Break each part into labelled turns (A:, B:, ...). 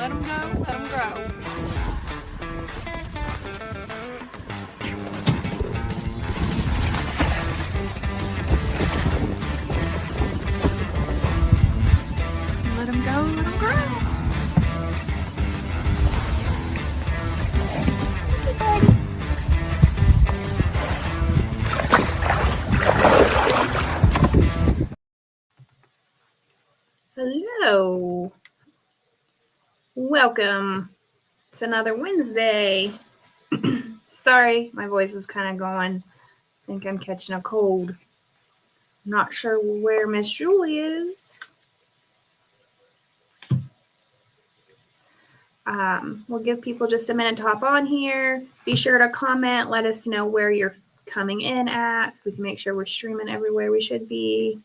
A: let them go, let them grow. Let them go, let them grow. Hello. Welcome. It's another Wednesday. Sorry, my voice is kind of going. I think I'm catching a cold. Not sure where Miss Julie is. We'll give people just a minute to hop on here. Be sure to comment. Let us know where you're coming in at so we can make sure we're streaming everywhere we should be.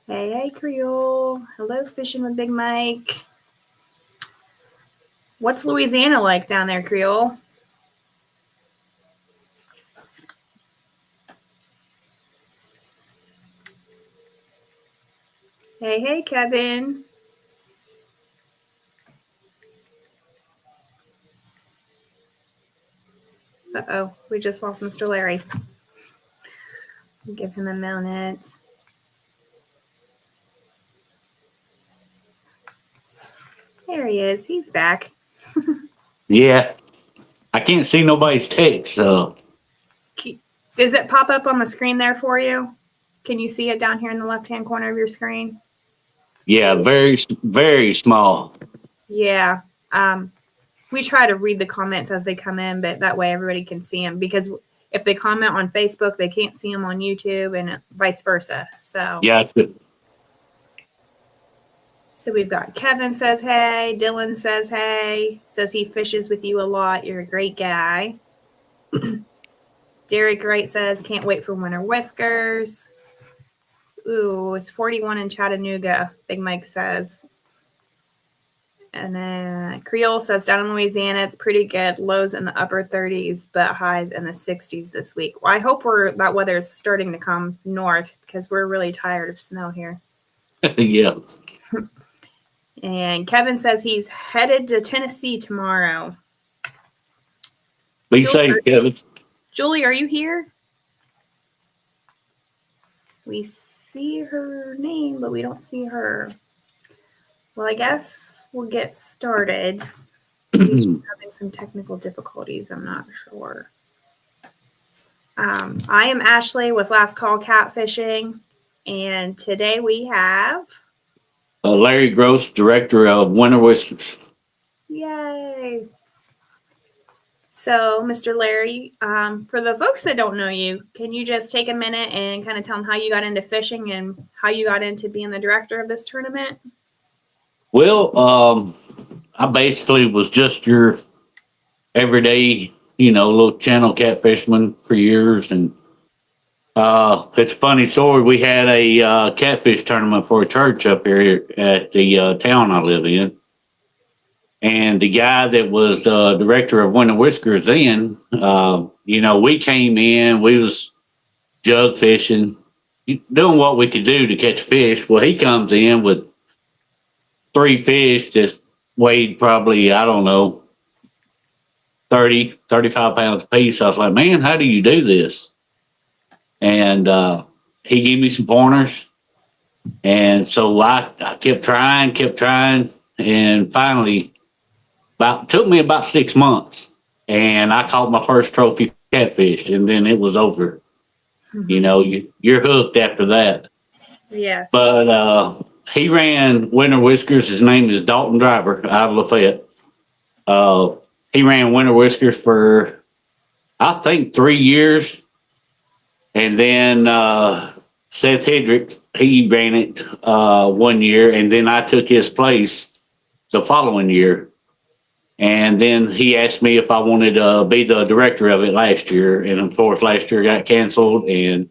A: Hey, Creole. Hello, Fishing with Big Mike. What's Louisiana like down there, Creole? Hey, Kevin. Uh-oh, we just lost Mr. Larry. Give him a minute. There he is. He's back.
B: Yeah. I can't see nobody's text, so.
A: Does it pop up on the screen there for you? Can you see it down here in the left-hand corner of your screen?
B: Yeah, very, very small.
A: Yeah. We try to read the comments as they come in, but that way everybody can see them. Because if they comment on Facebook, they can't see them on YouTube and vice versa. So.
B: Yeah, it's good.
A: So we've got Kevin says, hey. Dylan says, hey. Says he fishes with you a lot. You're a great guy. Derek Wright says, can't wait for Winter Whiskers. Ooh, it's 41 in Chattanooga, Big Mike says. And then Creole says, down in Louisiana, it's pretty good. Lows in the upper 30s, but highs in the 60s this week. Well, I hope that weather is starting to come north because we're really tired of snow here.
B: Yeah.
A: And Kevin says he's headed to Tennessee tomorrow.
B: Be safe, Kevin.
A: Julie, are you here? We see her name, but we don't see her. Well, I guess we'll get started. She's having some technical difficulties. I'm not sure. I am Ashley with Last Call Catfishing, and today we have
B: Larry Gross, director of Winter Whiskers.
A: Yay! So, Mr. Larry, for the folks that don't know you, can you just take a minute and kind of tell them how you got into fishing and how you got into being the director of this tournament?
B: Well, I basically was just your everyday, little channel catfishman for years. And it's a funny story. We had a catfish tournament for a church up here at the town I live in. And the guy that was the director of Winter Whiskers then, we came in, we was jug fishing, doing what we could do to catch fish. Well, he comes in with 3 fish that weighed probably, 30, 35 pounds a piece. I was like, man, how do you do this? And he gave me some pointers. And so I kept trying. And finally, took me about 6 months. And I caught my first trophy catfish. And then it was over. Mm-hmm. You're hooked after that.
A: Yes.
B: But he ran Winter Whiskers. His name is Dalton Driver out of Lafayette. He ran Winter Whiskers for, I think, 3 years. And then Seth Hedrick, he ran it 1 year. And then I took his place the following year. And then he asked me if I wanted to be the director of it last year. And, of course, last year got canceled. And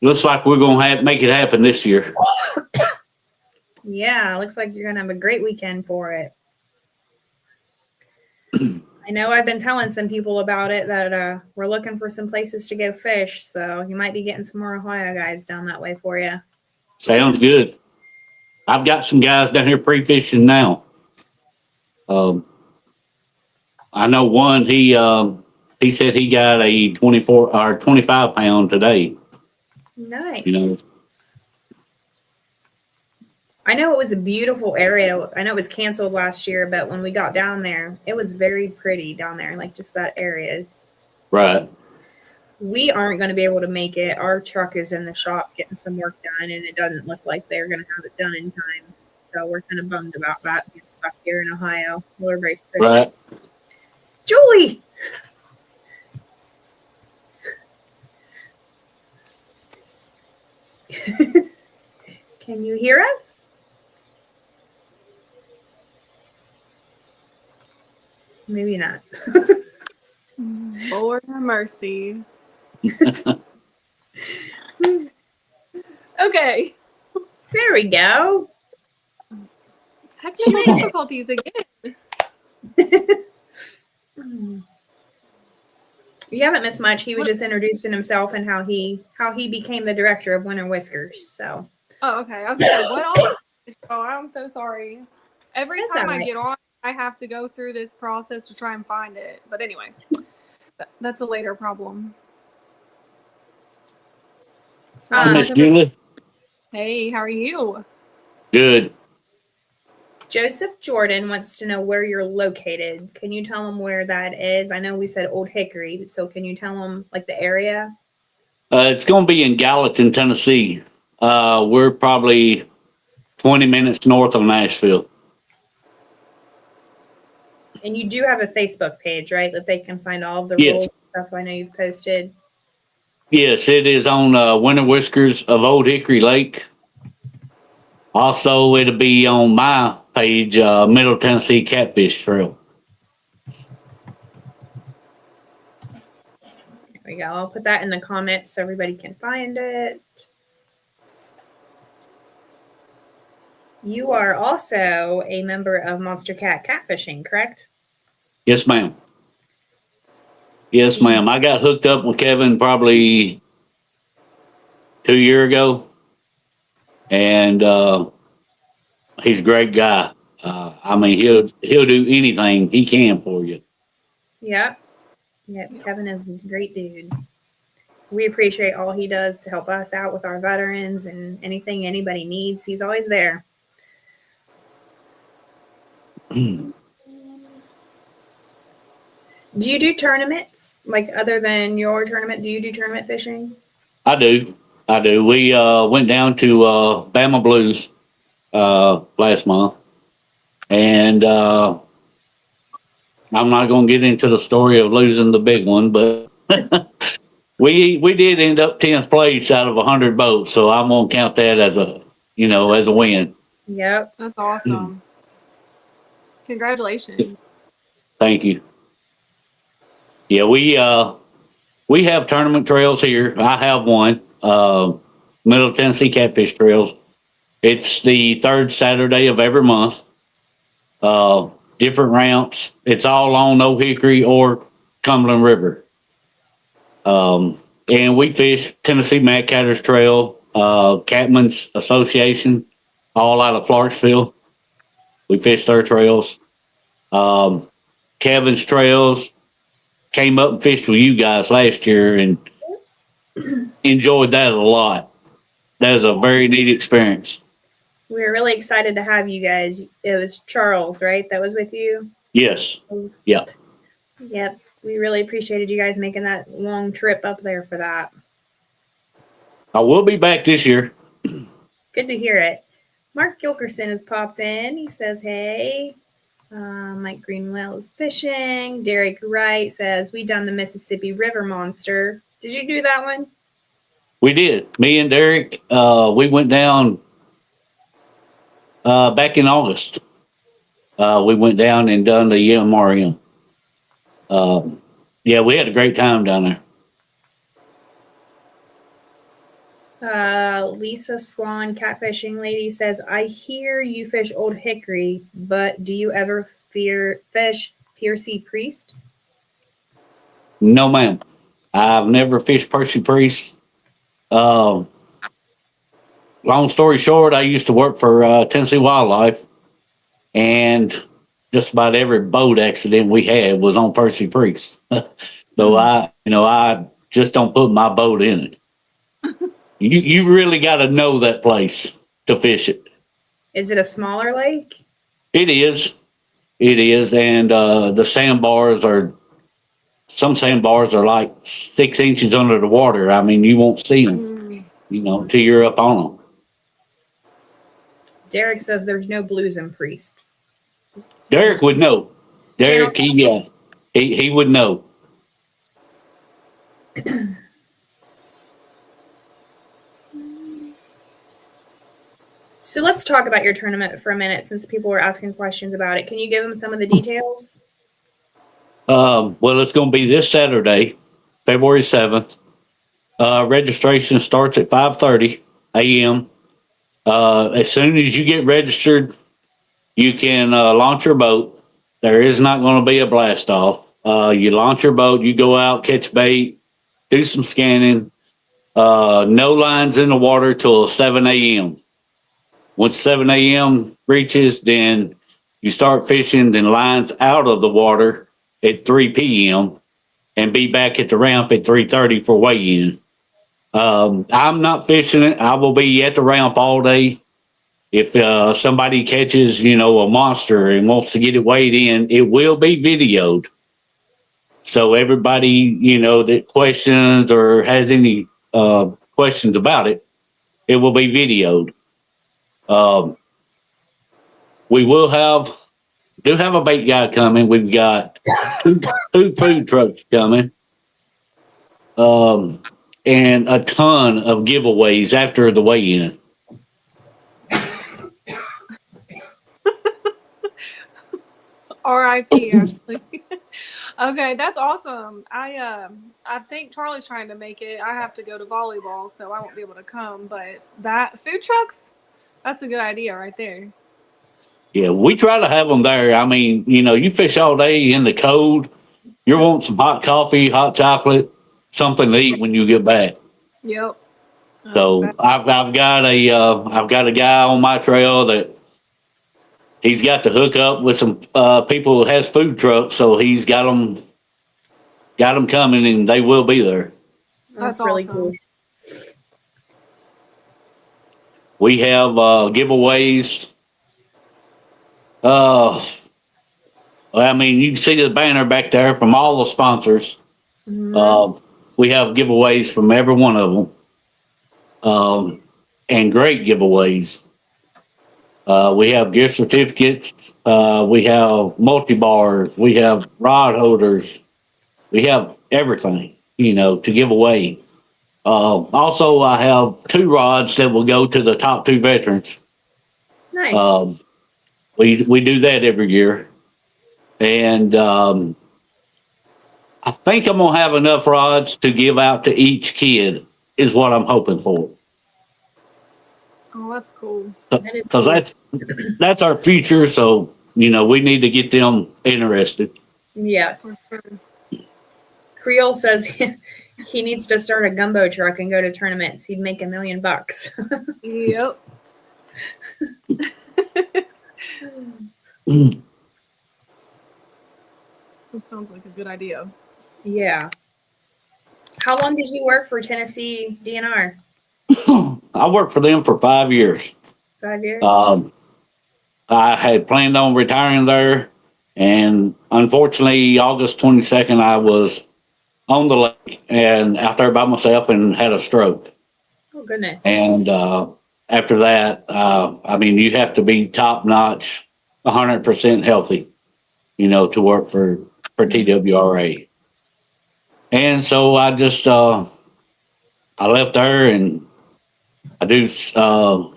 B: looks like we're going to make it happen this year.
A: Yeah, looks like you're going to have a great weekend for it. I know I've been telling some people about it that we're looking for some places to go fish. So you might be getting some more Ohio guys down that way for you.
B: Sounds good. I've got some guys down here pre-fishing now. Um, I know one. He said he got a 24 or 25 pound today.
A: Nice.
B: You know,
A: I know it was a beautiful area. I know it was canceled last year, but when we got down there, it was very pretty down there. Like just that area is.
B: right?
A: We aren't going to be able to make it. Our truck is in the shop getting some work done, and it doesn't look like they're going to have it done in time. So we're kind of bummed about that. Being stuck here in Ohio. Lure race fishing.
B: Right.
A: Julie. Can you hear us? Maybe not.
C: Lord have mercy. Okay.
A: There we go.
C: Technical difficulties again.
A: You haven't missed much. He was just introducing himself and how he became the director of Winter Whiskers. So.
C: Oh, okay. I was like, what all? Oh, I'm so sorry. Every
A: That's
C: time
A: all
C: I
A: right.
C: get on, I have to go through this process to try and find it. But anyway, that's a later problem. So,
B: Hi, Miss Julie.
C: hey, how are you?
B: Good.
A: Joseph Jordan wants to know where you're located. Can you tell him where that is? I know we said Old Hickory, so can you tell him like the area?
B: It's going to be in Gallatin, Tennessee. We're probably 20 minutes north of Nashville.
A: And you do have a Facebook page, right? That they can find all of the
B: Yes.
A: rules and stuff I know you've posted.
B: Yes, it is on Winter Whiskers of Old Hickory Lake. Also, it'll be on my page, Middle Tennessee Catfish Trail.
A: There we go. I'll put that in the comments so everybody can find it. You are also a member of Monster Cat Catfishing, correct?
B: Yes, ma'am. Yes, ma'am. I got hooked up with Kevin probably 2 years ago, and he's a great guy. I mean, he'll do anything he can for you.
A: Yep. Yep. Kevin is a great dude. We appreciate all he does to help us out with our veterans and anything anybody needs. He's always there. Do you do tournaments? Like other than your tournament, do you do tournament fishing?
B: I do. We went down to Bama Blues last month, and I'm not going to get into the story of losing the big one, but we did end up 10th place out of 100 boats, so I'm going to count that as a win.
A: Yep.
C: That's awesome. Congratulations.
B: Thank you. Yeah, we have tournament trails here. I have one, Middle Tennessee Catfish Trails. It's the third Saturday of every month. Different ramps. It's all on Old Hickory or Cumberland River. And we fish Tennessee Mad Catters Trail, Catman's Association, all out of Clarksville. We fish their trails. Kevin's trails. Came up and fished with you guys last year and enjoyed that a lot. That was a very neat experience.
A: We were really excited to have you guys. It was Charles, right? That was with you?
B: Yes. Yeah.
A: Yep. We really appreciated you guys making that long trip up there for that.
B: I will be back this year.
A: Good to hear it. Mark Gilkerson has popped in. He says, hey. Mike Greenwell is fishing. Derek Wright says, we done the Mississippi River Monster. Did you do that one?
B: We did. Me and Derek, we went down back in August. We went down and done the MRM. Yeah, we had a great time down there.
A: Lisa Swan, catfishing lady, says, I hear you fish Old Hickory, but do you ever fish Piercy Priest?
B: No, ma'am. I've never fished Percy Priest. long story short, I used to work for Tennessee Wildlife, and just about every boat accident we had was on Percy Priest. So I just don't put my boat in it. You really got to know that place to fish it.
A: Is it a smaller lake?
B: It is. It is, and some sandbars are like 6 inches under the water. I mean, you won't see them, till you're up on them.
A: Derek says there's no blues in Priest.
B: Derek would know. Derek, he would know.
A: So let's talk about your tournament for a minute, since people were asking questions about it. Can you give them some of the details?
B: Well, it's going to be this Saturday, February 7th. Registration starts at 5:30 a.m. As soon as you get registered, you can launch your boat. There is not going to be a blast off. You launch your boat, you go out, catch bait, do some scanning. No lines in the water till 7 a.m. Once 7 a.m. reaches, then you start fishing, then lines out of the water at 3 p.m. and be back at the ramp at 3:30 for weigh-in. I'm not fishing it. I will be at the ramp all day. If somebody catches, a monster and wants to get it weighed in, it will be videoed. So everybody, that questions or has any questions about it, it will be videoed. We do have a bait guy coming. We've got two food trucks coming. And a ton of giveaways after the weigh-in.
C: R.I.P. Ashley. Okay, that's awesome. I think Charlie's trying to make it. I have to go to volleyball, so I won't be able to come. But that food trucks, that's a good idea right there.
B: Yeah, we try to have them there. I mean, you fish all day in the cold. You want some hot coffee, hot chocolate, something to eat when you get back.
C: Yep.
B: So I've got a guy on my trail that he's got to hook up with some people who has food trucks. So he's got them coming, and they will be there.
A: That's really cool.
B: We have giveaways. I mean, you can see the banner back there from all the sponsors. Mm-hmm. We have giveaways from every one of them. And great giveaways. We have gift certificates. We have multi-bars. We have rod holders. We have everything, to give away. Also, I have 2 rods that will go to the top 2 veterans.
A: Nice.
B: We do that every year. And I think I'm going to have enough rods to give out to each kid is what I'm hoping for.
C: Oh, that's cool.
B: Because that's our future. So, we need to get them interested.
A: Yes. Creole says he needs to start a gumbo truck and go to tournaments. He'd make $1 million.
C: Yep. That sounds like a good idea.
A: Yeah. How long did you work for Tennessee DNR?
B: I worked for them for 5 years.
A: 5 years?
B: I had planned on retiring there, and unfortunately, August 22nd, I was on the lake and out there by myself and had a stroke.
A: Oh, goodness.
B: And after that, you have to be top-notch, 100% healthy, to work for TWRA. And so I just, I left there, and I do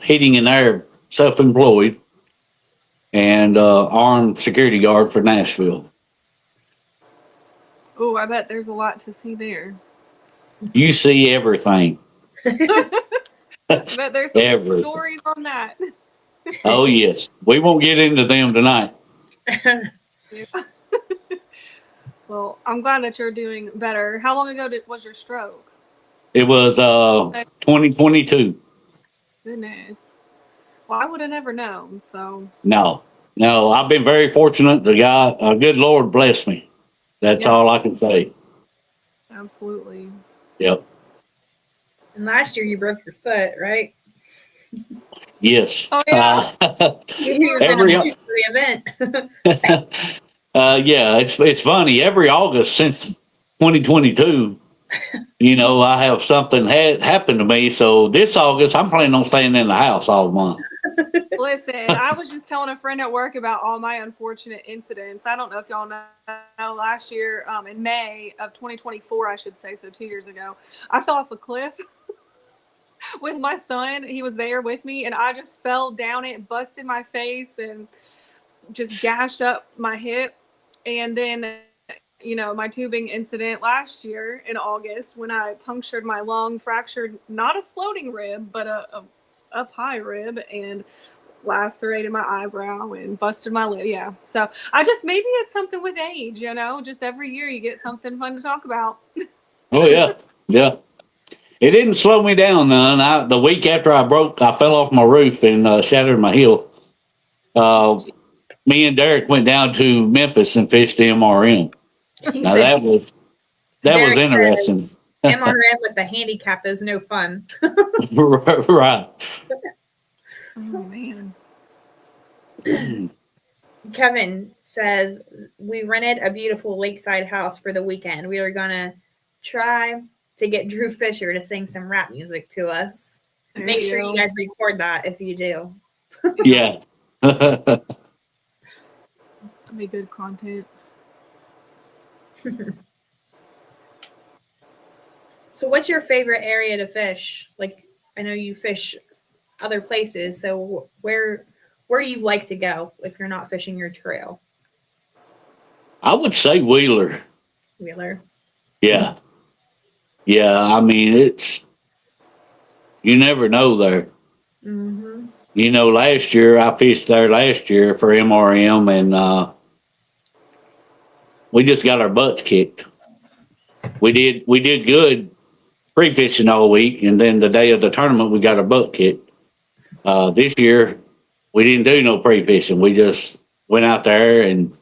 B: heating and air, self-employed, and armed security guard for Nashville.
C: Oh, I bet there's a lot to see there.
B: You see everything.
C: I bet there's some stories on that.
B: Oh, yes. We won't get into them tonight.
C: Well, I'm glad that you're doing better. How long ago was your stroke?
B: It was 2022.
C: Goodness. Well, I would have never known. So,
B: No, no, I've been very fortunate. The guy, good Lord bless me. That's
C: yeah,
B: all I can say.
C: absolutely.
B: Yep.
A: And last year you broke your foot, right?
B: Yes.
C: Oh, yeah.
A: He was in a
B: Every
A: boot for the event.
B: yeah, it's funny. Every August since 2022, I have something happen to me. So this August, I'm planning on staying in the house all month.
C: Listen, I was just telling a friend at work about all my unfortunate incidents. I don't know if y'all know, last year, in May of 2024, I should say, so 2 years ago, I fell off a cliff with my son. He was there with me, and I just fell down it, busted my face, and just gashed up my hip. And then, my tubing incident last year in August when I punctured my lung, fractured not a floating rib, but a up high rib, and lacerated my eyebrow and busted my lip. Yeah. So maybe it's something with age, just every year you get something fun to talk about.
B: Oh yeah, yeah. It didn't slow me down none. The week after I fell off my roof and shattered my heel. Me and Derek went down to Memphis and fished the MRM.
A: He
B: Now
A: said,
B: that was
A: Derek
B: interesting.
A: MRM with the handicap is no fun.
B: Right.
C: Oh man.
A: Kevin says, we rented a beautiful lakeside house for the weekend. We are going to try to get Drew Fisher to sing some rap music to us. Make sure you guys record that if you do.
B: Yeah.
C: That'd be good content.
A: So what's your favorite area to fish? Like, I know you fish other places, so where do you like to go if you're not fishing your trail?
B: I would say Wheeler.
A: Wheeler.
B: Yeah. Yeah. I mean, you never know there.
A: Mm-hmm.
B: Last year I fished there for MRM, and we just got our butts kicked. We did good pre-fishing all week, and then the day of the tournament we got our butt kicked. This year we didn't do no pre-fishing. We just went out there and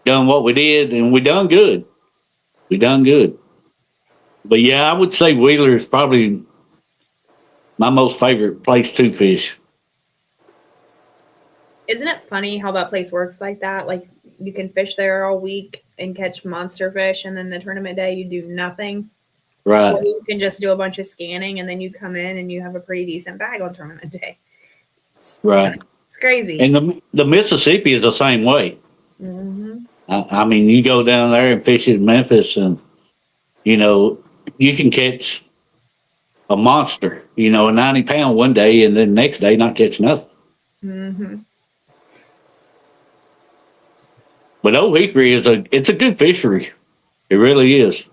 B: done what we did, and we done good. We done good. But yeah, I would say Wheeler is probably my most favorite place to fish.
A: Isn't it funny how that place works like that? Like, you can fish there all week and catch monster fish, and then the tournament day you do nothing.
B: Right.
A: Or you can just do a bunch of scanning, and then you come in and you have a pretty decent bag on tournament day. It's crazy.
B: And the Mississippi is the same way.
A: Mm-hmm.
B: I mean, you go down there and fish in Memphis, and you can catch a monster, a 90-pound one day, and then next day not catch nothing.
A: Mm-hmm.
B: But Old Hickory it's a good fishery. It really is.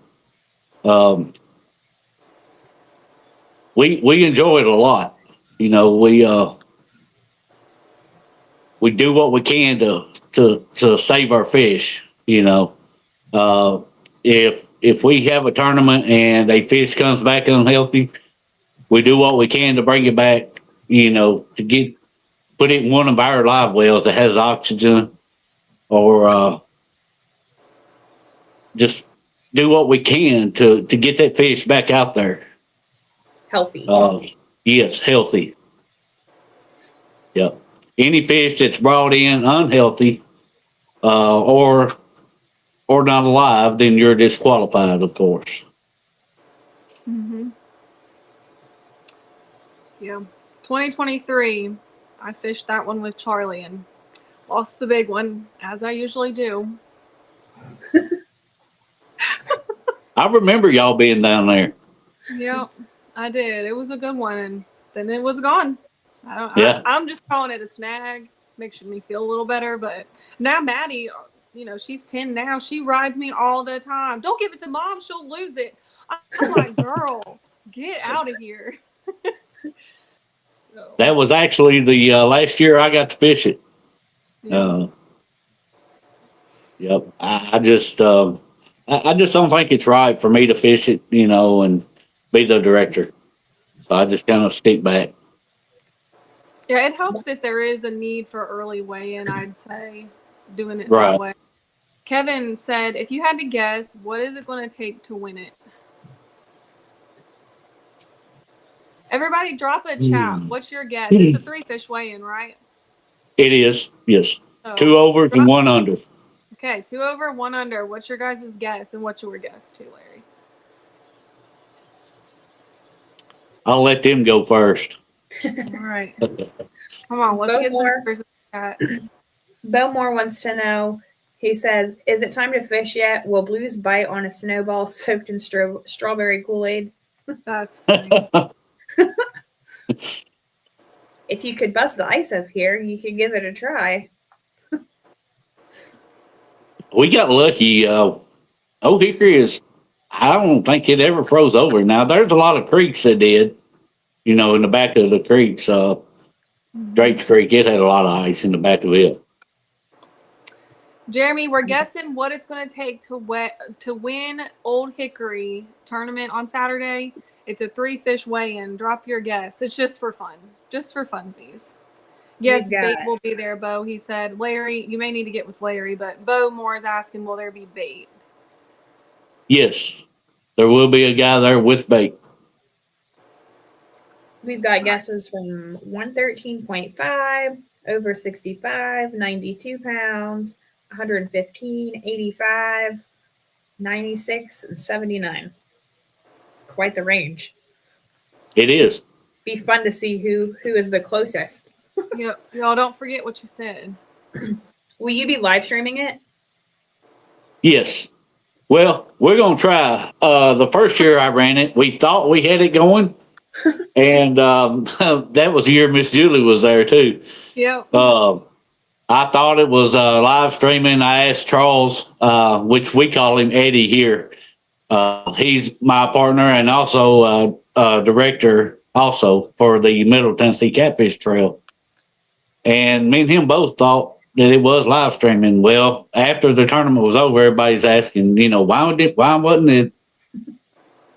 B: We enjoy it a lot. We do what we can to save our fish. If we have a tournament and a fish comes back unhealthy, we do what we can to bring it back. To put it in one of our live wells that has oxygen, or just do what we can to get that fish back out there.
A: Healthy.
B: Yes, healthy. Yep. Any fish that's brought in unhealthy, or not alive, then you're disqualified, of course.
C: Mm-hmm. Yeah. 2023, I fished that one with Charlie and lost the big one, as I usually do.
B: I remember y'all being down there.
C: Yep, I did. It was a good one, and then it was gone. I'm just calling it a snag. Makes me feel a little better. But now Maddie, she's 10 now. She rides me all the time. Don't give it to mom; she'll lose it. I'm like, girl, get out of here. So.
B: That was actually the last year I got to fish it. Yep. I just don't think it's right for me to fish it, and be the director. So I just kind of stick back.
C: Yeah, it helps if there is a need for early weigh-in, I'd say, doing it
B: Right.
C: that way. Kevin said, if you had to guess, what is it going to take to win it? Everybody drop a chat. What's your guess? It's a 3-fish weigh-in, right?
B: It is, yes.
C: So
B: 2 overs and 1 under.
C: Okay, 2 over, 1 under. What's your guys' guess, and what's your guess too, Larry?
B: I'll let them go first.
C: All right. Come on, let's get some numbers in the chat.
A: Bowmore wants to know, he says, is it time to fish yet? Will blues bite on a snowball soaked in strawberry Kool-Aid?
C: That's funny.
A: If you could bust the ice up here, you could give it a try.
B: We got lucky. Old Hickory is, I don't think it ever froze over. Now, there's a lot of creeks that did, in the back of the creeks. Drake's Creek, it had a lot of ice in the back of it.
C: Jeremy, we're guessing what it's going to take to win Old Hickory tournament on Saturday. It's a 3-fish weigh-in. Drop your guess. It's just for fun. Just for funsies. Yes, bait will be there, Bo. He said, Larry, you may need to get with Larry, but Bo Moore is asking, will there be bait?
B: Yes, there will be a guy there with bait.
A: We've got guesses from 113.5, over 65, 92 pounds, 115, 85, 96, and 79. It's quite the range.
B: It is.
A: Be fun to see who is the closest.
C: Yep. Y'all don't forget what you said.
A: Will you be live streaming it?
B: Yes. Well, we're going to try. The first year I ran it, we thought we had it going. And that was the year Miss Julie was there, too.
C: Yep.
B: I thought it was live streaming. I asked Charles, which we call him Eddie here. He's my partner and also director also for the Middle Tennessee Catfish Trail. And me and him both thought that it was live streaming. Well, after the tournament was over, everybody's asking, why wasn't it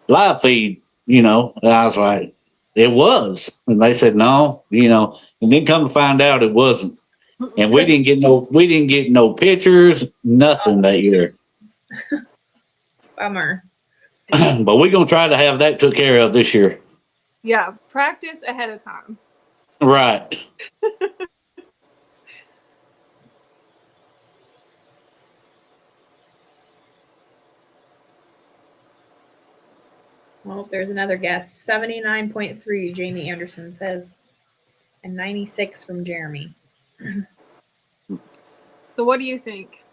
B: live feed? And I was like, it was. And they said, no, and then come to find out it wasn't. And we didn't get no pictures, nothing that year.
A: Bummer.
B: But we're going to try to have that took care of this year.
C: Yeah, practice ahead of time.
B: Right.
A: Well, there's another guess. 79.3, Jamie Anderson says, and 96 from Jeremy.
C: So what do you think?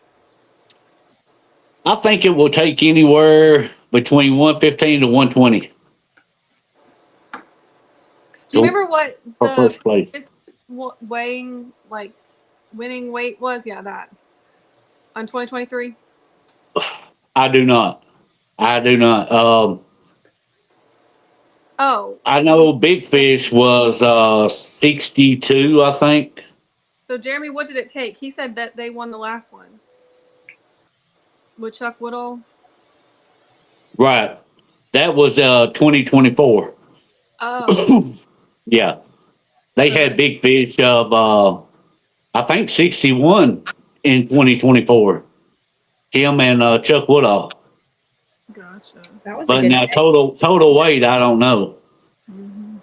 B: I think it will take anywhere between 115 to 120.
C: Do you remember what
B: for first place?
C: Weighing, winning weight was? Yeah, that. On 2023?
B: I do not. I know Big Fish was 62, I think.
C: So, Jeremy, what did it take? He said that they won the last ones. With Chuck Woodall?
B: Right. That was 2024.
C: Oh.
B: Yeah. They had Big Fish of, I think, 61 in 2024. Him and Chuck Woodall.
C: Gotcha.
A: That was
B: But now total weight, I don't know.
C: Mm-hmm.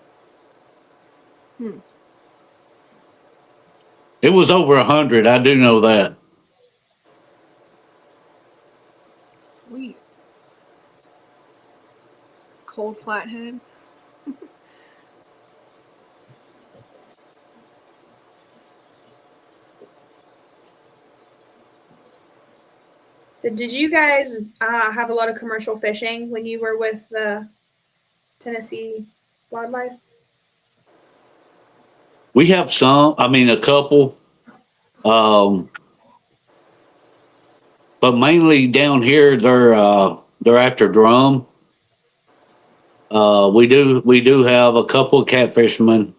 B: It was over 100. I do know that.
C: Sweet. Cold flatheads.
A: So did you guys have a lot of commercial fishing when you were with Tennessee Wildlife?
B: We have some, a couple. But mainly down here, they're after drum. We do have a couple of catfishermen.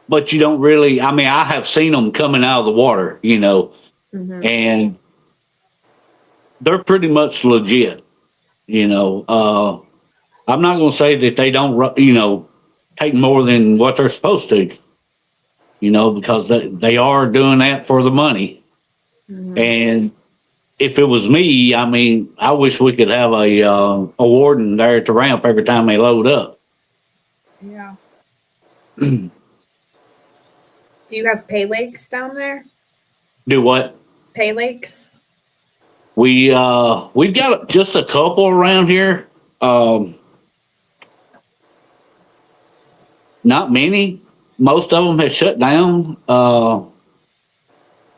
B: But you don't really, I have seen them coming out of the water, and they're pretty much legit, I'm not going to say that they don't, take more than what they're supposed to, because they are doing that for the money.
A: Mhm.
B: And if it was me, I mean, I wish we could have a warden there at the ramp every time they load up.
A: Yeah. Do you have pay lakes down there?
B: Do what?
A: Pay lakes?
B: We've got just a couple around here. Not many. Most of them have shut down. Now,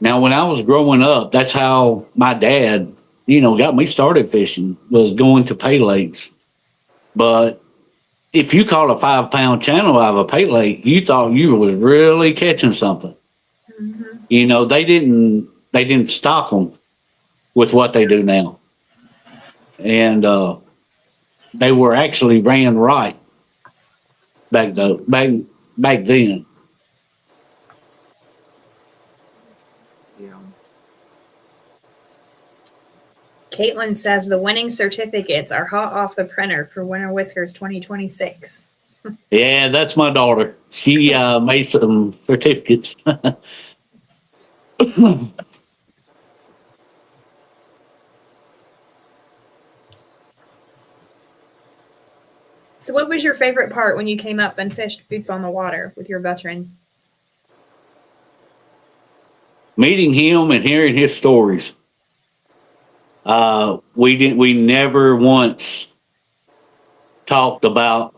B: when I was growing up, that's how my dad, got me started fishing, was going to pay lakes. But if you caught a 5-pound channel out of a pay lake, you thought you was really catching something.
A: Mm-hmm.
B: They didn't stock them with what they do now, and they were actually ran right back then.
C: Yeah.
A: Caitlin says the winning certificates are hot off the printer for Winter Whiskers 2026.
B: Yeah, that's my daughter. She made some certificates.
A: So, what was your favorite part when you came up and fished boots on the water with your veteran?
B: Meeting him and hearing his stories. We never once talked about,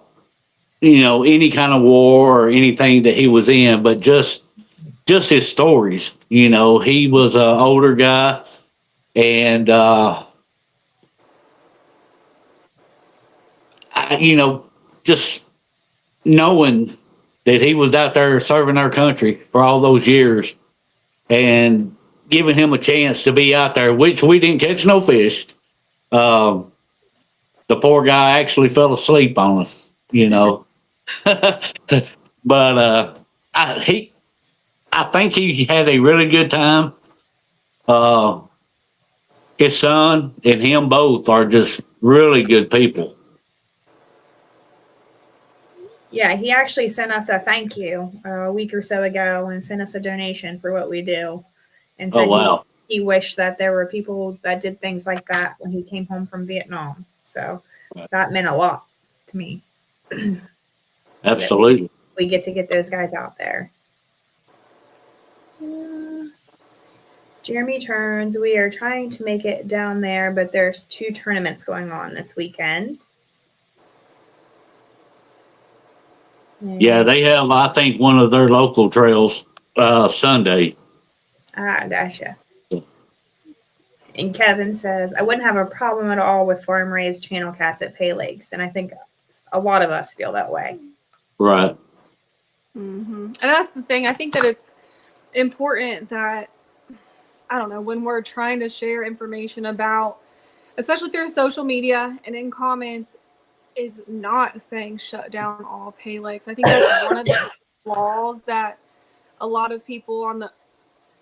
B: any kind of war or anything that he was in, but just his stories. He was an older guy, and just knowing that he was out there serving our country for all those years, and giving him a chance to be out there, which we didn't catch no fish. The poor guy actually fell asleep on us, but I think he had a really good time. His son and him both are just really good people.
A: Yeah, he actually sent us a thank you a week or so ago and sent us a donation for what we do, and
B: Oh
A: said
B: wow!
A: he wished that there were people that did things like that when he came home from Vietnam. So that meant a lot to me.
B: Absolutely.
A: We get to get those guys out there. Jeremy turns. We are trying to make it down there, but there's 2 tournaments going on this weekend.
B: Yeah, they have, I think, one of their local trails Sunday.
A: Ah, gotcha. And Kevin says, I wouldn't have a problem at all with farm raised channel cats at pay lakes. And I think a lot of us feel that way.
B: Right.
C: Mm-hmm. And that's the thing. I think that it's important that, I don't know, when we're trying to share information about, especially through social media and in comments, is not saying shut down all pay lakes. I think that's one of the flaws that a lot of people on the,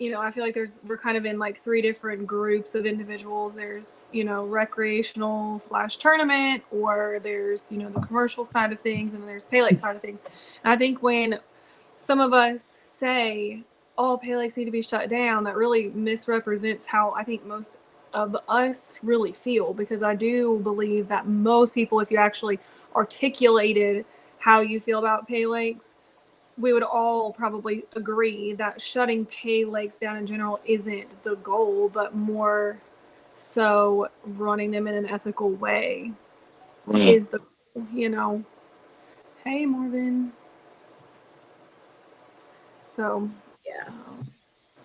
C: I feel like we're kind of in like 3 different groups of individuals. There's, recreational / tournament, or there's, the commercial side of things, and then there's pay lake side of things. And I think when some of us say all pay lakes need to be shut down, that really misrepresents how I think most of us really feel, because I do believe that most people, if you actually articulated how you feel about pay lakes, we would all probably agree that shutting pay lakes down in general isn't the goal, but more so running them in an ethical way is the, Hey, Marvin. So
A: yeah.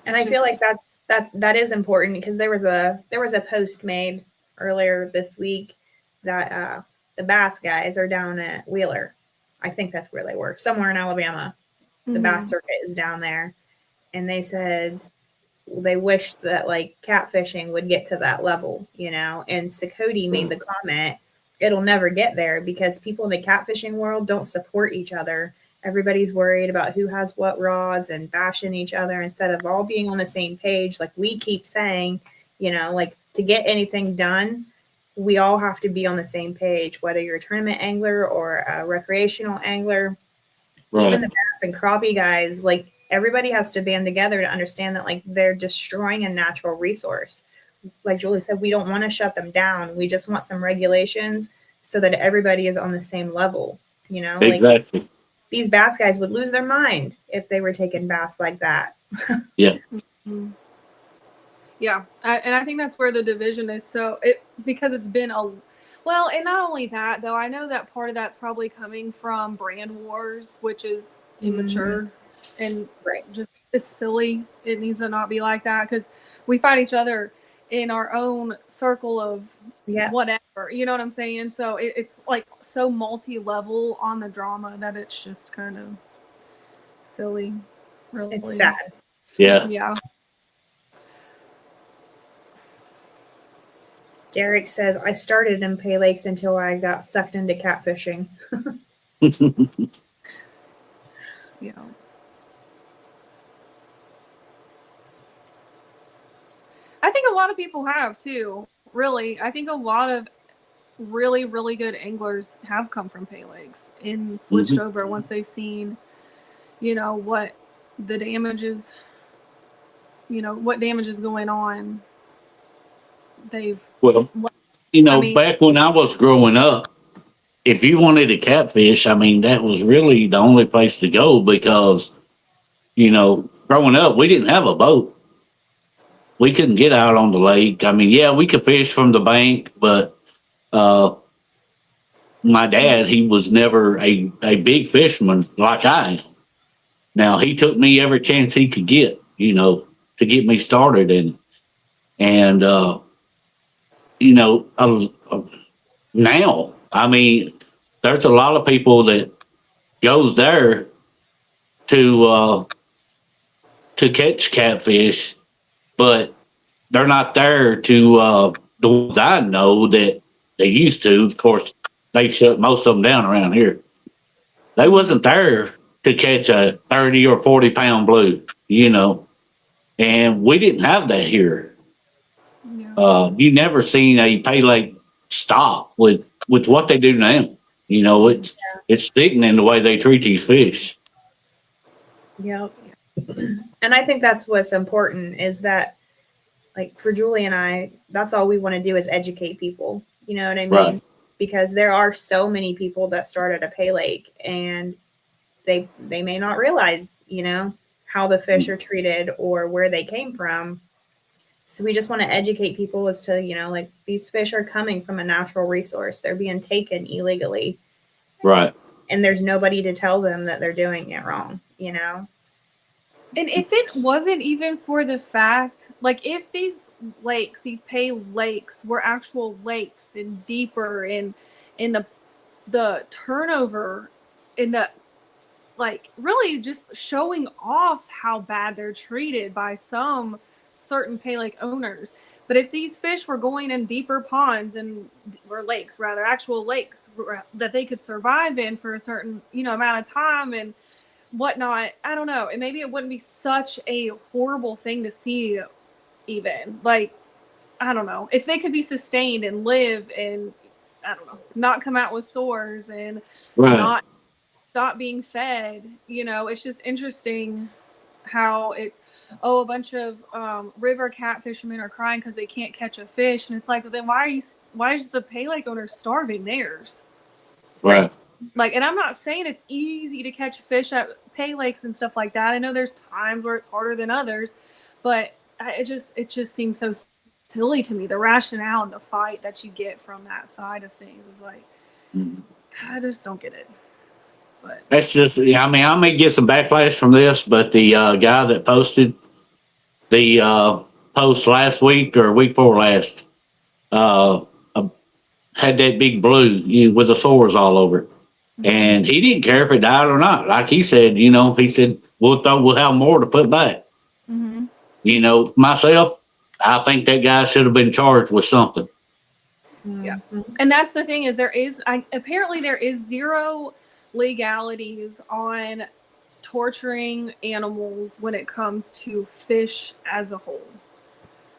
A: And I feel like that is important, because there was a post made earlier this week that the bass guys are down at Wheeler. I think that's where they were, somewhere in Alabama. The bass circuit is down there, and they said they wish that like catfishing would get to that level, And Sakoti made the comment, it'll never get there because people in the catfishing world don't support each other. Everybody's worried about who has what rods and bashing each other instead of all being on the same page. Like we keep saying, like to get anything done, we all have to be on the same page, whether you're a tournament angler or a recreational angler.
B: Right.
A: Even the bass and crappie guys, like everybody has to band together to understand that like they're destroying a natural resource. Like Julie said, we don't want to shut them down. We just want some regulations so that everybody is on the same level. You know,
B: Exactly.
A: like these bass guys would lose their mind if they were taking bass like that.
B: Yeah.
C: Mm-hmm. Yeah, and I think that's where the division is. So because it's been well, and not only that though. I know that part of that's probably coming from brand wars, which is immature and
A: Right.
C: just it's silly. It needs to not be like that because we fight each other in our own circle of whatever. You know what I'm saying? So it's like so multi-level on the drama that it's just kind of silly. Really,
A: It's sad.
B: Yeah.
C: Yeah.
A: Derek says, I started in Pay Lakes until I got sucked into catfishing.
C: Yeah. I think a lot of people have too. Really, I think a lot of really, really good anglers have come from Pay Lakes and switched over once they've seen, what the damage is, what damage is going on.
B: Well, back when I was growing up, if you wanted to catfish, I mean, that was really the only place to go because, growing up, we didn't have a boat. We couldn't get out on the lake. I mean, yeah, we could fish from the bank, but my dad, he was never a big fisherman like I am. Now, he took me every chance he could get, to get me started in it. And, now, I mean, there's a lot of people that goes there to catch catfish, but they're not there to the ones I know that they used to. Of course, they shut most of them down around here. They wasn't there to catch a 30 or 40-pound blue, and we didn't have that here.
C: Yeah.
B: You never seen a Pay Lake stop with what they do now. It's sickening the way they treat these fish.
A: Yep. And I think that's what's important is that, like for Julie and I, that's all we want to do is educate people. You know what I mean?
B: Right.
A: Because there are so many people that start at a Pay Lake and they may not realize, how the fish are treated or where they came from. So we just want to educate people as to, like these fish are coming from a natural resource. They're being taken illegally.
B: Right.
A: And there's nobody to tell them that they're doing it wrong,
C: And if it wasn't even for the fact, like if these lakes, these Pay Lakes were actual lakes and deeper in the turnover in the like really just showing off how bad they're treated by some certain Pay Lake owners. But if these fish were going in deeper ponds or lakes, rather actual lakes that they could survive in for a certain, amount of time and whatnot, I don't know. And maybe it wouldn't be such a horrible thing to see even. Like, I don't know. If they could be sustained and live and, I don't know, not come out with sores and not stop being fed, it's just interesting how it's, a bunch of river cat fishermen are crying because they can't catch a fish. And it's like, then why is the Pay Lake owner starving theirs?
B: Right.
C: Like, and I'm not saying it's easy to catch fish at Pay Lakes and stuff like that. I know there's times where it's harder than others, but it just seems so silly to me. The rationale and the fight that you get from that side of things is like, I just don't get it. But
B: that's just, I mean, I may get some backlash from this, but the guy that posted the post last week or week before last had that big blue with the sores all over it. And he didn't care if it died or not. Like he said, he said, we'll have more to put back. Myself, I think that guy should have been charged with something.
C: Yeah. And that's the thing is apparently there is zero legalities on torturing animals when it comes to fish as a whole.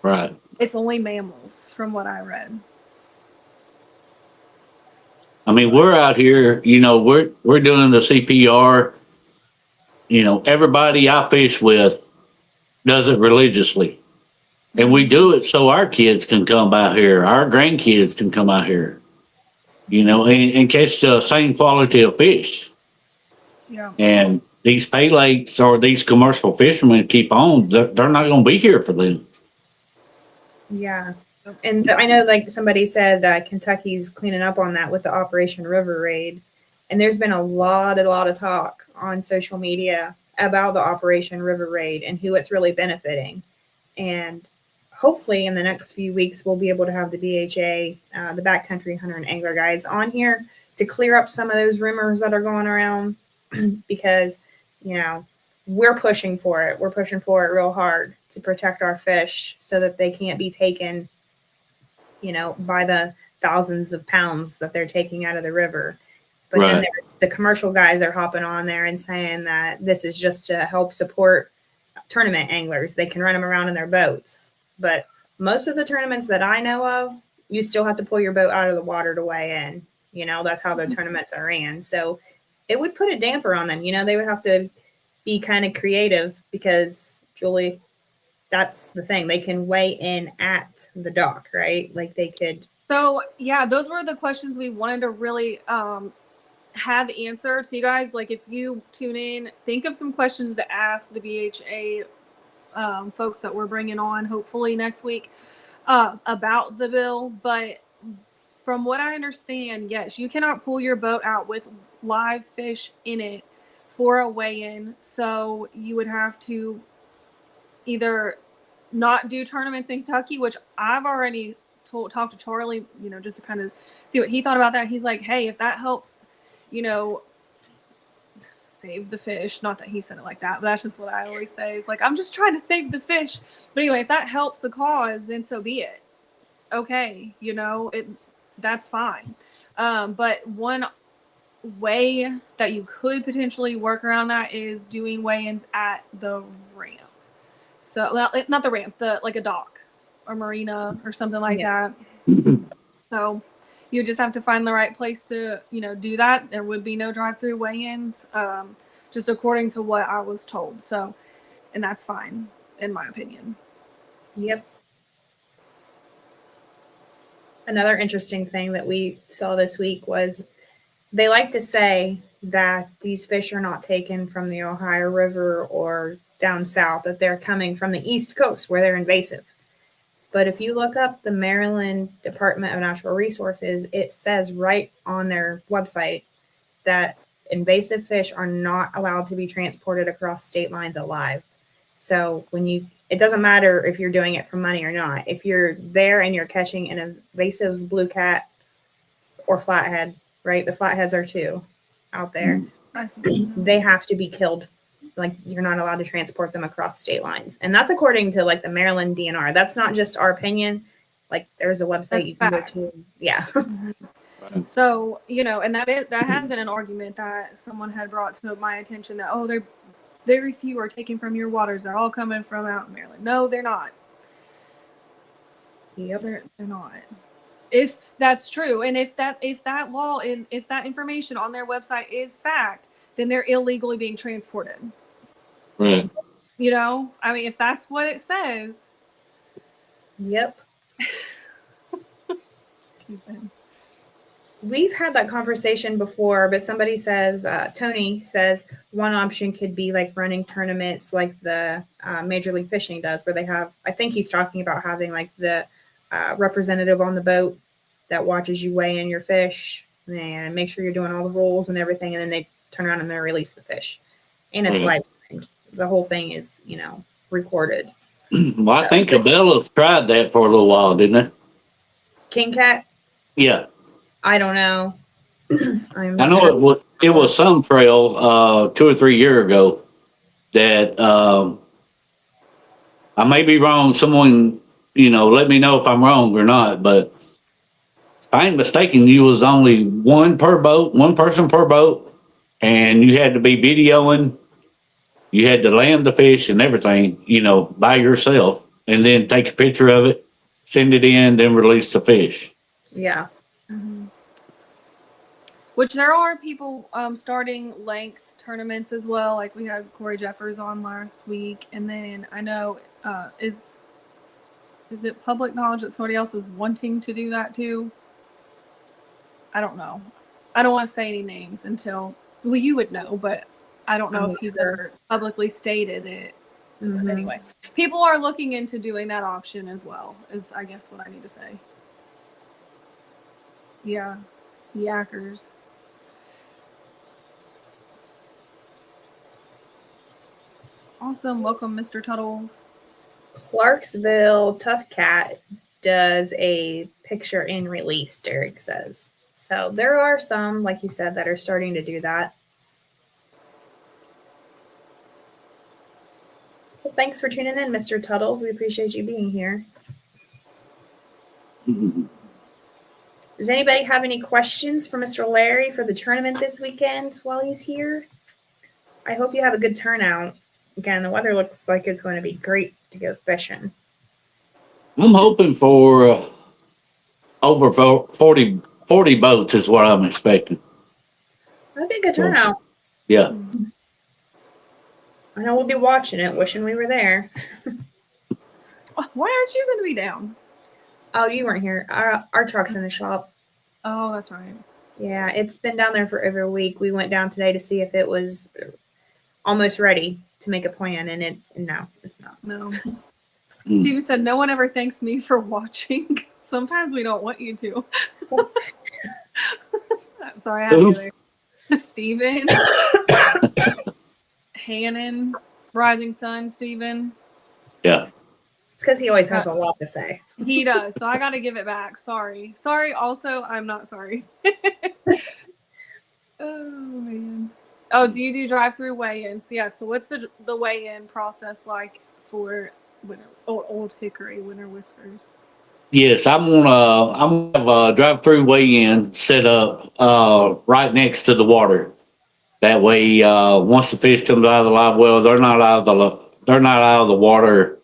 B: Right.
C: It's only mammals from what I read.
B: I mean, we're out here, we're doing the CPR. Everybody I fish with does it religiously. And we do it so our kids can come out here, our grandkids can come out here, and catch the same quality of fish.
C: Yeah.
B: And these pay lakes or these commercial fishermen keep on, they're not going to be here for them.
A: Yeah. And I know, like somebody said, Kentucky's cleaning up on that with the Operation River Raid. And there's been a lot of talk on social media about the Operation River Raid and who it's really benefiting. And hopefully in the next few weeks, we'll be able to have the BHA, the Backcountry Hunter and Angler Guides on here to clear up some of those rumors that are going around because, we're pushing for it. We're pushing for it real hard to protect our fish so that they can't be taken, by the thousands of pounds that they're taking out of the river. But then there's the commercial guys are hopping on there and saying that this is just to help support tournament anglers. They can run them around in their boats. But most of the tournaments that I know of, you still have to pull your boat out of the water to weigh in. That's how the tournaments are ran. So it would put a damper on them. They would have to be kind of creative because, Julie, that's the thing. They can weigh in at the dock, right? Like they could.
C: So, yeah, those were the questions we wanted to really have answered. So you guys, like if you tune in, think of some questions to ask the BHA folks that we're bringing on hopefully next week about the bill. But from what I understand, yes, you cannot pull your boat out with live fish in it for a weigh-in. So you would have to either not do tournaments in Kentucky, which I've already talked to Charlie, just to kind of see what he thought about that. He's like, hey, if that helps, save the fish. Not that he said it like that, but that's just what I always say. Is like, I'm just trying to save the fish. But anyway, if that helps the cause, then so be it. Okay, that's fine. But one way that you could potentially work around that is doing weigh-ins at the ramp. So, well, not the ramp, like a dock or marina or something like that. So you just have to find the right place to, do that. There would be no drive-through weigh-ins, just according to what I was told. So, and that's fine, in my opinion.
A: Yep. Another interesting thing that we saw this week was they like to say that these fish are not taken from the Ohio River or down south, that they're coming from the East Coast where they're invasive. But if you look up the Maryland Department of Natural Resources, it says right on their website that invasive fish are not allowed to be transported across state lines alive. So it doesn't matter if you're doing it for money or not. If you're there and you're catching an invasive blue cat or flathead, right? The flatheads are too out there. They have to be killed. Like you're not allowed to transport them across state lines. And that's according to like the Maryland DNR. That's not just our opinion. Like there's a website
C: That's
A: you can
C: fact.
A: go to. Yeah.
C: So, and that has been an argument that someone had brought to my attention that, they're very few are taken from your waters. They're all coming from out in Maryland. No, they're not.
A: Yep.
C: They're not. If that's true, and if that law and if that information on their website is fact, then they're illegally being transported.
B: Right.
C: If that's what it says.
A: Yep.
C: Stupid.
A: We've had that conversation before, but somebody says, Tony says one option could be like running tournaments like the Major League Fishing does, where they have, I think he's talking about having like the representative on the boat that watches you weigh in your fish and make sure you're doing all the rules and everything. And then they turn around and they release the fish. And it's live streamed. The whole thing is, recorded.
B: Well, I think Cabela's tried that for a little while, didn't it?
A: King Cat?
B: Yeah.
A: I don't know.
B: I know it was some trail 2 or 3 years ago that I may be wrong. Someone, let me know if I'm wrong or not. But if I ain't mistaken, you was only one person per boat, and you had to be videoing. You had to land the fish and everything, by yourself, and then take a picture of it, send it in, then release the fish.
A: Yeah.
C: Mm-hmm. Which there are people starting length tournaments as well. Like we had Corey Jeffers on last week, and then I know is it public knowledge that somebody else is wanting to do that too? I don't know. I don't want to say any names until you would know, but I don't know if he's ever publicly stated it. But anyway, people are looking into doing that option as well, is I guess what I need to say. Yeah. Yackers. Awesome. Welcome, Mr. Tuttles.
A: Clarksville Tough Cat does a picture in release, Derek says. So there are some, like you said, that are starting to do that. Well, thanks for tuning in, Mr. Tuttles. We appreciate you being here. Does anybody have any questions for Mr. Larry for the tournament this weekend while he's here? I hope you have a good turnout. Again, the weather looks like it's going to be great to go fishing.
B: I'm hoping for over 40 boats is what I'm expecting.
A: That'd be a good turnout.
B: Yeah.
A: I know we'll be watching it, wishing we were there.
C: Why aren't you going to be down?
A: Oh, you weren't here. Our truck's in the shop.
C: Oh, that's right.
A: Yeah, it's been down there for over a week. We went down today to see if it was almost ready to make a plan, and no, it's not.
C: No. Steven said, no one ever thanks me for watching. Sometimes we don't want you to. I'm sorry, I had you there. Steven. Hannon. Rising Sun, Steven.
B: Yeah.
A: It's because he always has a lot to say.
C: He does, so I got to give it back. Sorry. Also, I'm not sorry. Oh, man. Oh, do you do drive-through weigh-ins? Yeah, so what's the weigh-in process like for Old Hickory Winter Whiskers?
B: Yes, I'm gonna have a drive-through weigh-in set up right next to the water. That way, once the fish comes out of the live well, they're not out of the water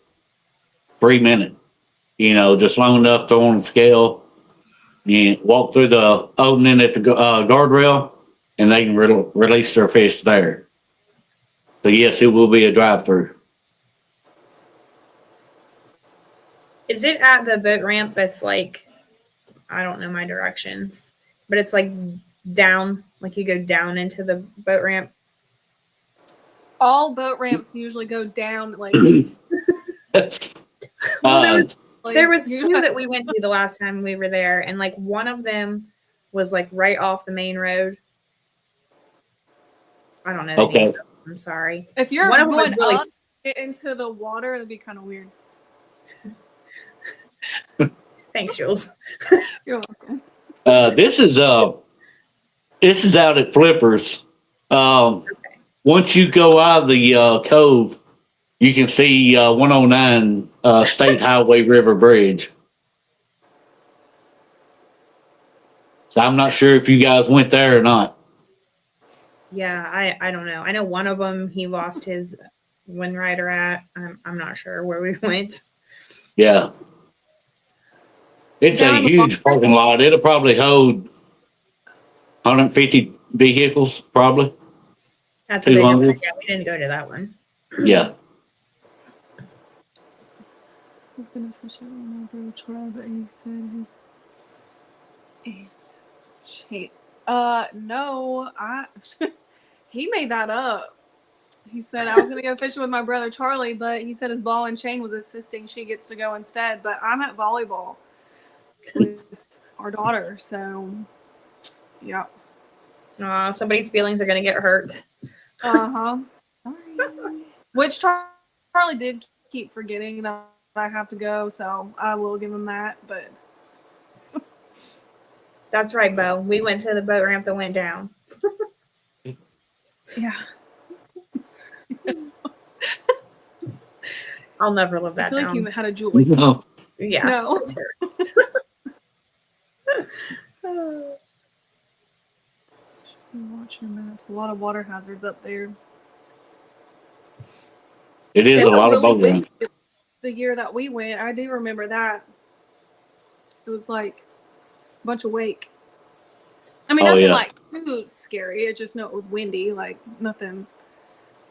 B: 3 minutes. Just long enough to on the scale. You walk through the opening at the guardrail, and they can release their fish there. So yes, it will be a drive-through.
A: Is it at the boat ramp that's like, I don't know my directions, but it's like down, like you go down into the boat ramp?
C: All boat ramps usually go down, like.
A: Well, there was two that we went to the last time we were there, and like one of them was like right off the main road. I don't know.
B: Okay.
A: I'm sorry.
C: If you're
A: one of them was really
C: up into the water, it'd be kind of weird.
A: Thanks, Jules.
C: You're welcome.
B: This is out at Flippers. Once you go out of the cove, you can see 109 State Highway River Bridge. So I'm not sure if you guys went there or not.
A: Yeah, I don't know. I know one of them he lost his wind rider at. I'm not sure where we went.
B: Yeah. It's a huge parking lot. It'll probably hold 150 vehicles, probably.
A: That's a big one. Yeah, we didn't go to that one.
B: Yeah.
C: I was gonna fish it on my brother Charlie, but he said no, he made that up. He said I was gonna go fishing with my brother Charlie, but he said his ball and chain was assisting. She gets to go instead, but I'm at volleyball with our daughter, so yeah.
A: Somebody's feelings are gonna get hurt.
C: Sorry. Which Charlie did keep forgetting that I have to go, so I will give him that. But
A: that's right, Bo. We went to the boat ramp that went down.
C: Yeah.
A: I'll never live that
C: I feel
A: down.
C: like you had a Julie.
B: No.
A: Yeah.
C: No.
A: Sure.
C: Watch your maps. A lot of water hazards up there.
B: It is a lot of boat ramps.
C: The year that we went, I do remember that. It was like a bunch of wake. I mean,
B: Oh,
C: nothing
B: yeah.
C: like too scary. I just know it was windy, like nothing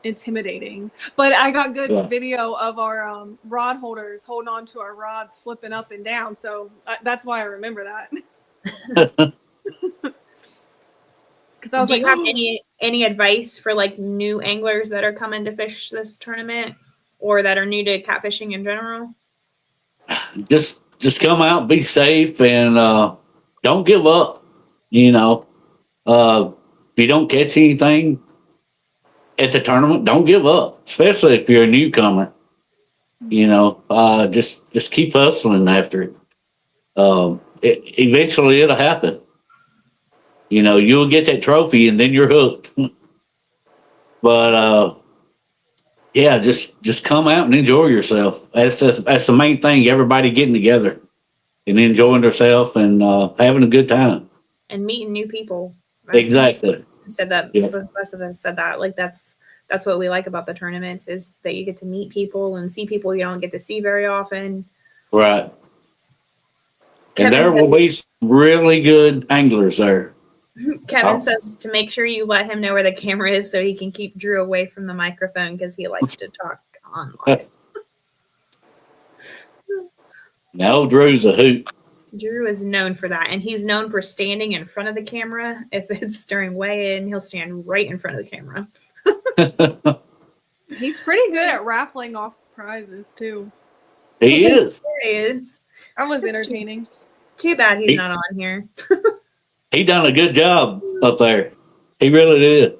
C: intimidating. But I got good
B: Yeah.
C: video of our rod holders holding on to our rods, flipping up and down. So that's why I remember that. Because I was
A: Do
C: like,
A: you have
C: oh.
A: any advice for like new anglers that are coming to fish this tournament or that are new to catfishing in general?
B: Just come out, be safe, and don't give up. You know, if you don't catch anything at the tournament, don't give up. Especially if you're a newcomer. You know, just keep hustling after it. Eventually it'll happen. You know, you'll get that trophy, and then you're hooked. But yeah, just come out and enjoy yourself. That's the main thing. Everybody getting together and enjoying themselves and having a good time.
A: And meeting new people.
B: Exactly.
A: You said that.
B: Yeah.
A: Both of us said that. Like that's what we like about the tournaments is that you get to meet people and see people you don't get to see very often.
B: Right.
A: Kevin
B: And there will be some really good anglers there.
A: Kevin says to make sure you let him know where the camera is so he can keep Drew away from the microphone because he likes to talk on live.
B: No, Drew's a hoot.
A: Drew is known for that, and he's known for standing in front of the camera. If it's during weigh-in, he'll stand right in front of the camera.
C: He's pretty good at raffling off prizes too.
B: He is.
A: He is.
C: That was
A: That's
C: entertaining.
A: Too bad he's not on here.
B: He done a good job up there. He really did.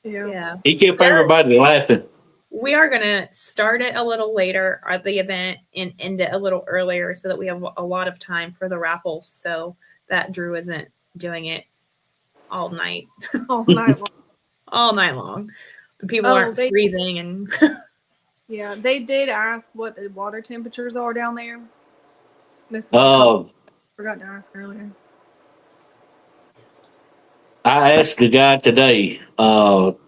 C: Yeah.
B: He kept everybody laughing.
A: We are going to start it a little later at the event and end it a little earlier so that we have a lot of time for the raffles so that Drew isn't doing it all night.
C: All night long.
A: All night long. And people aren't freezing and
C: yeah, they did ask what the water temperatures are down there. This forgot to ask earlier.
B: I asked a guy today, don't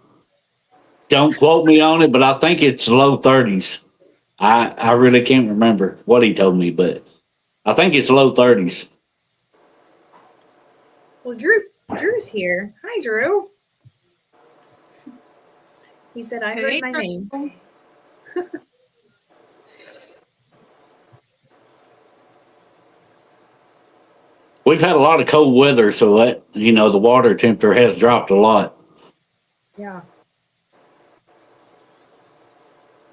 B: quote me on it, but I think it's low 30s. I really can't remember what he told me, but I think it's low 30s.
A: Well, Drew's here. Hi, Drew. He said, I heard my name.
B: We've had a lot of cold weather, so that, you know, the water temperature has dropped a lot.
A: Yeah.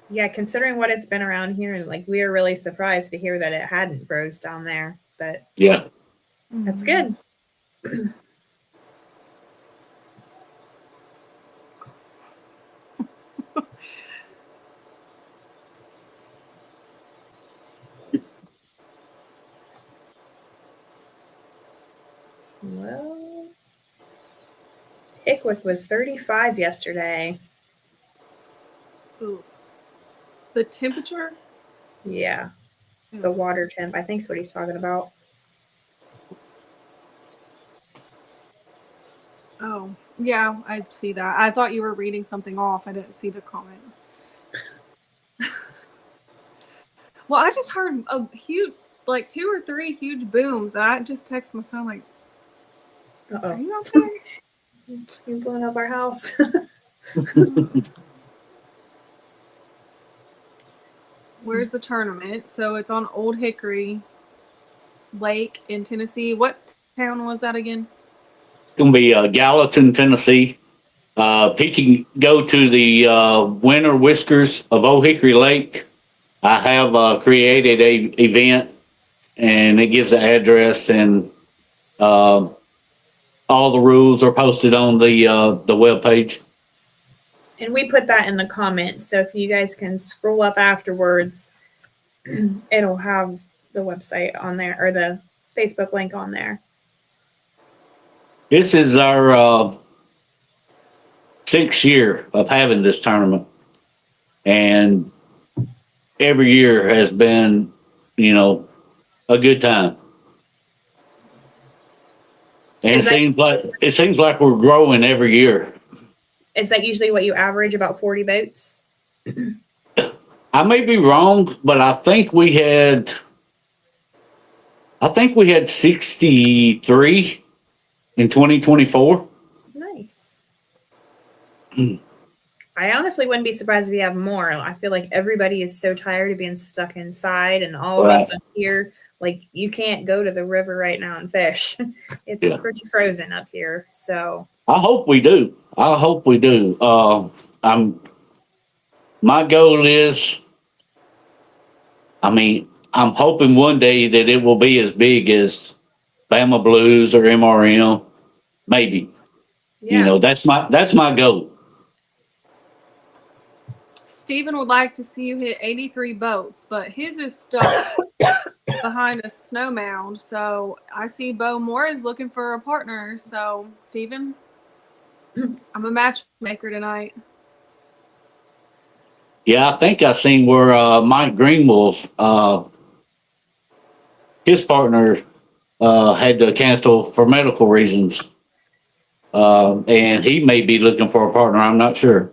A: Yeah, considering what it's been around here, and like we were really surprised to hear that it hadn't froze down there. But
B: yeah,
A: that's good. Well, Pickwick was 35 yesterday.
C: Ooh. The temperature?
A: Yeah. The water temp, I think is what he's talking about.
C: Oh, yeah, I see that. I thought you were reading something off. I didn't see the comment. Well, I just heard a huge, like 2 or 3 huge booms. I just texted my son, like,
A: Uh-oh.
C: are you okay?
A: You're blowing up our house.
C: Where's the tournament? So it's on Old Hickory Lake in Tennessee. What town was that again?
B: It's going to be Gallatin, Tennessee. He can go to the Winter Whiskers of Old Hickory Lake. I have created a event, and it gives the address, and all the rules are posted on the web page.
A: And we put that in the comments, so if you guys can scroll up afterwards, it'll have the website on there or the Facebook link on there.
B: This is our 6th year of having this tournament, and every year has been, you know, a good time. And it seems like we're growing every year.
A: Is that usually what you average, about 40 boats?
B: I may be wrong, but I think we had 63 in 2024.
A: Nice. I honestly wouldn't be surprised if you have more. I feel like everybody is so tired of being stuck inside, and all of us up here, like you can't go to the river right now and fish. It's pretty frozen up here. So
B: I hope we do. My goal is, I'm hoping one day that it will be as big as Bama Blues or MRM. Maybe.
A: yeah.
B: That's my goal.
C: Steven would like to see you hit 83 boats, but his is stuck behind a snow mound. So I see Bo Moore is looking for a partner. So, Steven, I'm a matchmaker tonight.
B: Yeah, I think I seen where Mike Greenwell's his partner had to cancel for medical reasons, and he may be looking for a partner. I'm not sure.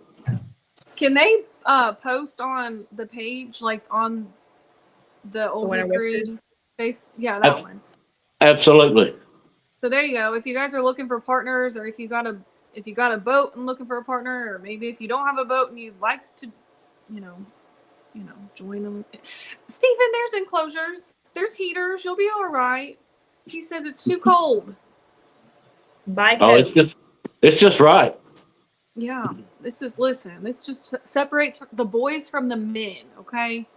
C: Can they post on the page, like on the Old Hickory face? Yeah, that one.
B: Absolutely.
C: So there you go. If you guys are looking for partners, or if you got a boat and looking for a partner, or maybe if you don't have a boat and you'd like to, join them. Stephen, there's enclosures, there's heaters. You'll be all right. He says it's too cold.
B: It's just right.
C: Yeah, this just separates the boys from the men, okay?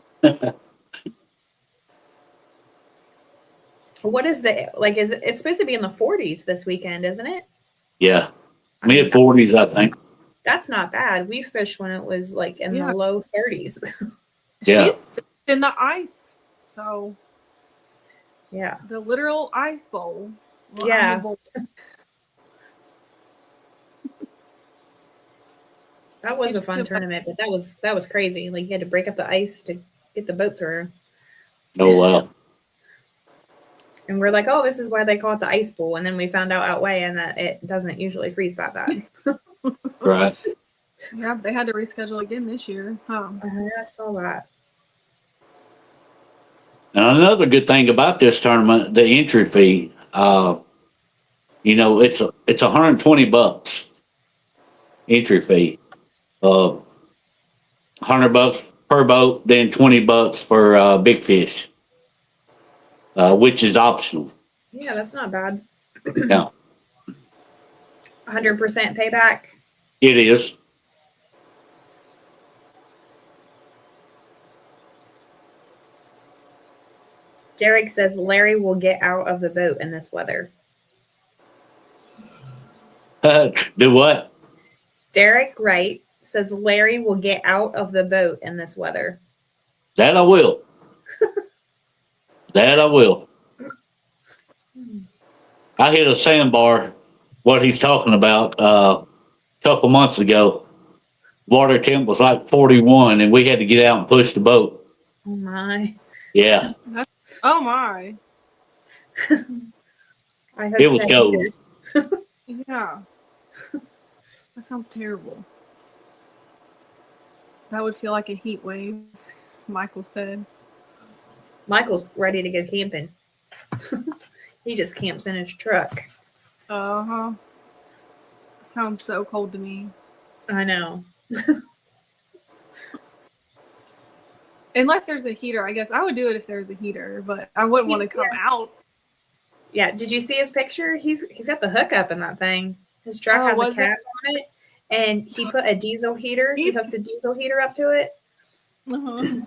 A: What is it's supposed to be in the 40s this weekend, isn't it?
B: Yeah. Mid 40s, I think.
A: That's not bad. We fished when it was like in the low 30s.
B: Yeah.
C: She's in the ice, so
A: yeah.
C: The literal ice bowl.
A: Yeah. That was a fun tournament, but that was crazy. Like you had to break up the ice to get the boat through.
B: Oh wow.
A: And we're like, oh, this is why they call it the ice bowl. And then we found out weighing that it doesn't usually freeze that bad.
B: Right.
C: Yeah, they had to reschedule again this year. Huh.
A: I saw that.
B: And another good thing about this tournament, the entry fee, it's $120 entry fee. $100 per boat, then $20 for big fish, which is optional.
A: Yeah, that's not bad.
B: Yeah.
A: 100% payback.
B: It is.
A: Derek says Larry will get out of the boat in this weather.
B: Do what?
A: Derek Wright says Larry will get out of the boat in this weather.
B: That I will. That I will. I hit a sandbar, what he's talking about, a couple months ago. Water temp was like 41, and we had to get out and push the boat.
A: Oh, my.
B: Yeah.
C: Oh, my.
A: I hope
B: it was cold.
C: Yeah. That sounds terrible. That would feel like a heat wave, Michael said.
A: Michael's ready to go camping. He just camps in his truck.
C: Uh-huh. Sounds so cold to me.
A: I know.
C: Unless there's a heater, I guess I would do it if there's a heater, but I wouldn't want to come out.
A: Yeah, did you see his picture? He's got the hookup in that thing. His truck has a cap on it, and he put a diesel heater. He hooked a diesel heater up to it.
C: Uh-huh.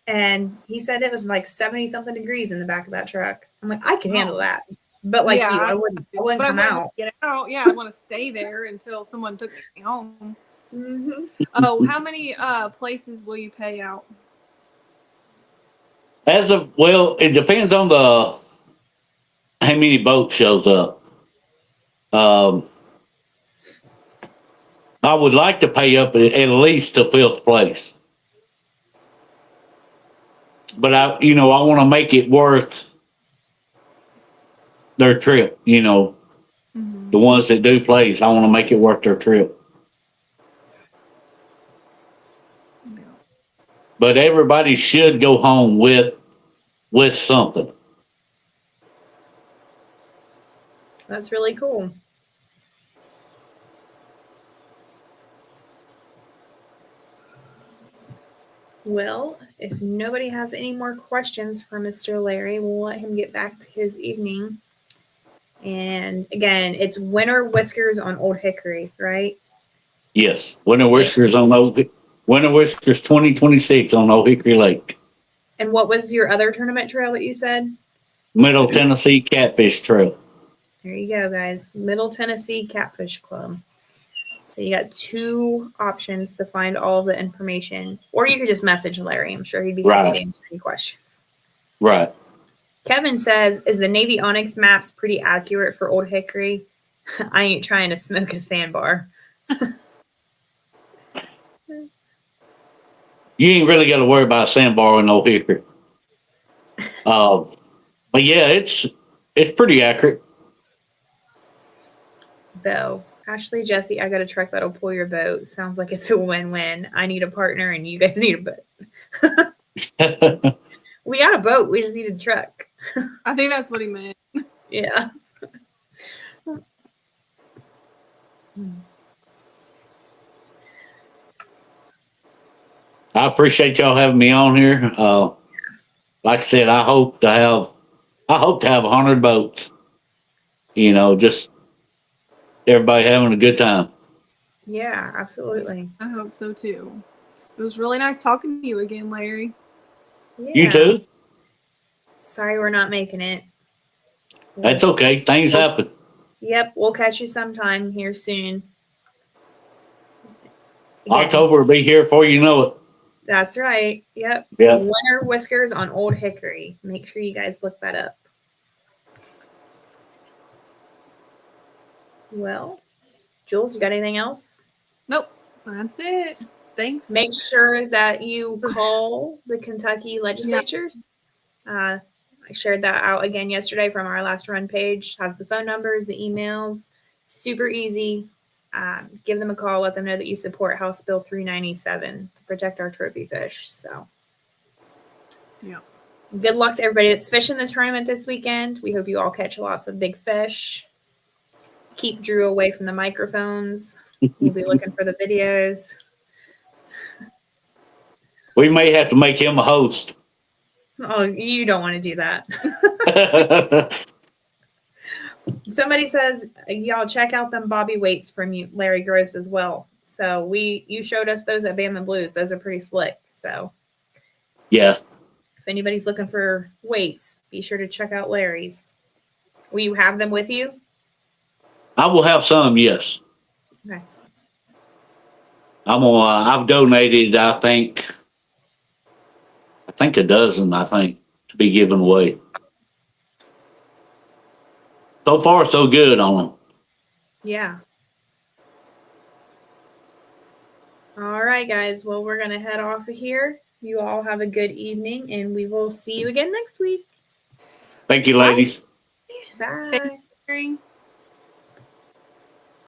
A: And he said it was like 70-something degrees in the back of that truck. I'm like, I can handle that. But like I wouldn't come out.
C: Get out. Yeah, I want to stay there until someone took me home.
A: Mm-hmm.
C: Oh, how many places will you pay out?
B: It depends on how many boats shows up. I would like to pay up at least to fifth place. But I want to make it worth their trip, The ones that do place, I want to make it worth their trip.
C: Yeah.
B: But everybody should go home with something.
A: That's really cool. Well, if nobody has any more questions for Mr. Larry, we'll let him get back to his evening. And again, it's Winter Whiskers on Old Hickory, right?
B: Yes. Winter Whiskers on Winter Whiskers 2026 on Old Hickory Lake.
A: And what was your other tournament trail that you said?
B: Middle Tennessee Catfish Trail.
A: There you go, guys. Middle Tennessee Catfish Club. So you got 2 options to find all the information. Or you could just message Larry. I'm sure he'd be happy to answer any questions.
B: Right.
A: Kevin says, is the Navy Onyx maps pretty accurate for Old Hickory? I ain't trying to smoke a sandbar.
B: You ain't really got to worry about sandbar in Old Hickory. But yeah, it's pretty accurate.
A: Though, Ashley, Jesse, I got a truck that'll pull your boat. Sounds like it's a win-win. I need a partner and you guys need a boat. We got a boat. We just need a truck.
C: I think that's what he meant.
A: Yeah.
B: I appreciate y'all having me on here. Like I said, I hope to have 100 boats. You know, just everybody having a good time.
A: Yeah, absolutely.
C: I hope so too. It was really nice talking to you again, Larry.
A: Yeah.
B: You too.
A: Sorry we're not making it.
B: That's okay. Things happen.
A: Yep, we'll catch you sometime here soon. Again,
B: October will be here before you know it.
A: that's right. Yep.
B: Yeah.
A: Winter Whiskers on Old Hickory. Make sure you guys look that up. Well, Jules, you got anything else?
C: Nope, that's it. Thanks.
A: Make sure that you call the Kentucky legislatures. I shared that out again yesterday from our last run page. Has the phone numbers, the emails. Super easy. Give them a call. Let them know that you support House Bill 397 to protect our trophy fish. So,
C: yeah.
A: Good luck to everybody that's fishing the tournament this weekend. We hope you all catch lots of big fish. Keep Drew away from the microphones. We'll be looking for the videos.
B: We may have to make him a host.
A: Oh, you don't want to do that. Somebody says, y'all check out them bobby weights from Larry Gross as well. So you showed us those at Bama Blues. Those are pretty slick. So
B: yeah.
A: If anybody's looking for weights, be sure to check out Larry's. Will you have them with you?
B: I will have some, yes.
A: Okay.
B: I've donated, I think a dozen, to be given away. So far, so good on them.
A: Yeah. All right, guys. Well, we're going to head off of here. You all have a good evening, and we will see you again next week.
B: Thank you, ladies.
A: Bye.
C: Thanks, Larry.